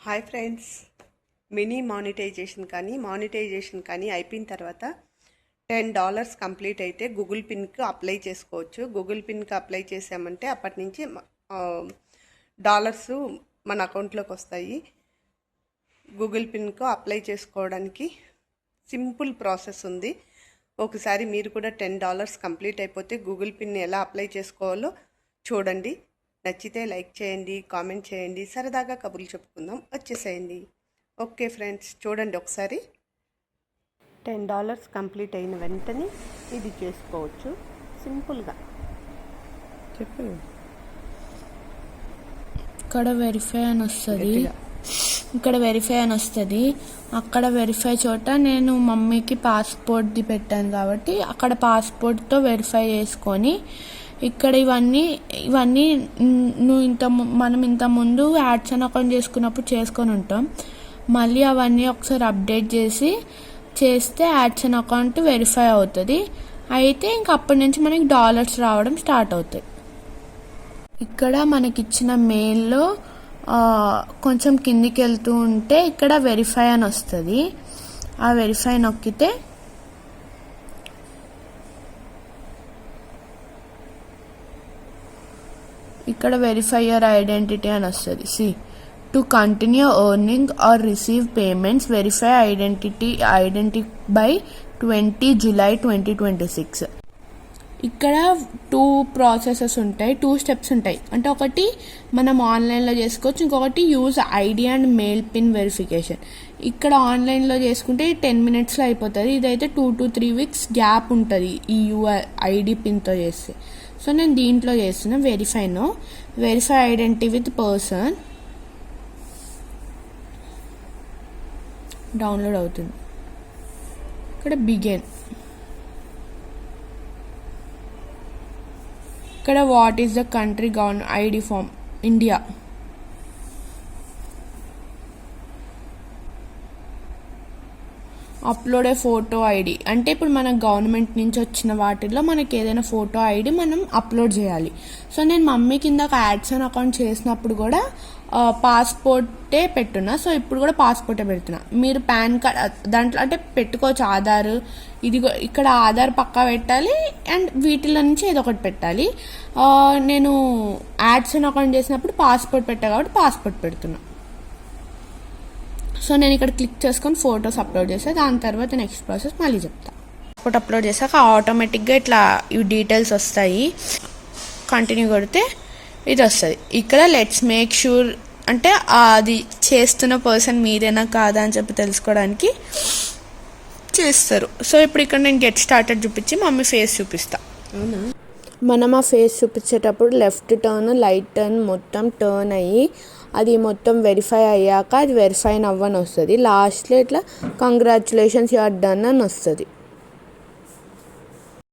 Hi friends, mini monetisation కానీ అయిపోయిన తర్వాత $10 కంప్లీట్ అయితే గూగుల్ పిన్కి అప్లై చేసుకోవచ్చు. గూగుల్ పిన్కి అప్లై చేసామంటే అప్పటి నుంచి డాలర్స్ మన అకౌంట్లోకి వస్తాయి. గూగుల్ పిన్కు అప్లై చేసుకోవడానికి సింపుల్ ప్రాసెస్ ఉంది. ఒకసారి మీరు కూడా $10 కంప్లీట్ అయిపోతే గూగుల్ పిన్ ఎలా అప్లై చేసుకోవాలో చూడండి. నచ్చితే లైక్ చేయండి, కామెంట్ చేయండి, సరదాగా కబుర్లు చెప్పుకుందాం, వచ్చేసేయండి. ఓకే ఫ్రెండ్స్, చూడండి ఒకసారి. $10 కంప్లీట్ అయిన వెంటనే ఇది చేసుకోవచ్చు సింపుల్గా. చెప్పు. ఇక్కడ వెరిఫై అని వస్తుంది. అక్కడ వెరిఫై చోట నేను మమ్మీకి పాస్పోర్ట్ది పెట్టాను కాబట్టి అక్కడ పాస్పోర్ట్తో వెరిఫై చేసుకొని ఇక్కడ ఇవన్నీ మనం ఇంతకుముందు యాడ్స్ అని అకౌంట్ చేసుకున్నప్పుడు చేసుకొని ఉంటాం. మళ్ళీ అవన్నీ ఒకసారి అప్డేట్ చేస్తే యాడ్స్ అని అకౌంట్ వెరిఫై అవుతుంది. అయితే ఇంక అప్పటి నుంచి మనకి డాలర్స్ రావడం స్టార్ట్ అవుతాయి. ఇక్కడ మనకిచ్చిన మెయిల్లో కొంచెం కిందికి వెళ్తూ ఉంటే ఇక్కడ వెరిఫై అని వస్తుంది. ఆ వెరిఫై నొక్కితే ఇక్కడ వెరిఫై యువర్ ఐడెంటిటీ అని వస్తుంది. To continue earning or receive payments verify identity by 20 July 2026. ఇక్కడ 2 ప్రాసెసెస్ ఉంటాయి, 2 స్టెప్స్ ఉంటాయి. అంటే ఒకటి మనం ఆన్లైన్లో చేసుకోవచ్చు, ఇంకొకటి use ID and mail pin verification. ఇక్కడ ఆన్లైన్లో చేసుకుంటే 10 minutesలో అయిపోతుంది. ఇదైతే 2 to 3 weeks గ్యాప్ ఉంటుంది ఈ ఐడి పిన్తో చేస్తే. సో నేను దీంట్లో చేస్తున్నా. Verify identity with person download అవుతుంది. ఇక్కడ బిగిన్. ఇక్కడ what is the country ID form, India. Upload a photo ID అంటే ఇప్పుడు మన గవర్నమెంట్ నుంచి వచ్చిన వాటిల్లో మనకి ఏదైనా ఫోటో ఐడి మనం అప్లోడ్ చేయాలి. సో నేను మమ్మీ కింద యాడ్స్ అని అకౌంట్ చేసినప్పుడు కూడా పాస్పోర్టే పెట్టున్నా. సో ఇప్పుడు కూడా పాస్పోర్టే పెడుతున్నా. మీరు పాన్ కార్డ్ దాంట్లో అంటే పెట్టుకోవచ్చు. ఆధార్ ఇది ఇక్కడ ఆధార్ పక్కా పెట్టాలి అండ్ వీటిలో నుంచి ఏదో ఒకటి పెట్టాలి. నేను యాడ్స్ అని అకౌంట్ చేసినప్పుడు పాస్పోర్ట్ పెట్టా కాబట్టి పాస్పోర్ట్ పెడుతున్నా. సో నేను ఇక్కడ క్లిక్ చేసుకొని ఫొటోస్ అప్లోడ్ చేస్తే దాని తర్వాత నెక్స్ట్ ప్రాసెస్ మళ్ళీ చెప్తా. పాస్పోర్ట్ అప్లోడ్ చేశాక ఆటోమేటిక్గా ఇట్లా ఈ డీటెయిల్స్ వస్తాయి. కంటిన్యూ కొడితే ఇది వస్తుంది. ఇక్కడ లెట్స్ మేక్ షూర్ అంటే అది చేస్తున్న పర్సన్ మీరేనా కాదా అని చెప్పి తెలుసుకోవడానికి చేస్తారు. సో ఇప్పుడు ఇక్కడ నేను గెట్ స్టార్టెడ్ చూపించి మమ్మీ ఫేస్ చూపిస్తా. మనం ఆ ఫేస్ చూపించేటప్పుడు లెఫ్ట్ టర్న్, రైట్ టర్న్ మొత్తం టర్న్ అయ్యి అది మొత్తం వెరిఫై అయ్యాక అది వెరిఫై అవ్వని వస్తుంది. లాస్ట్లో ఇట్లా కంగ్రాచులేషన్స్ యు ఆర్ డన్ అని వస్తుంది.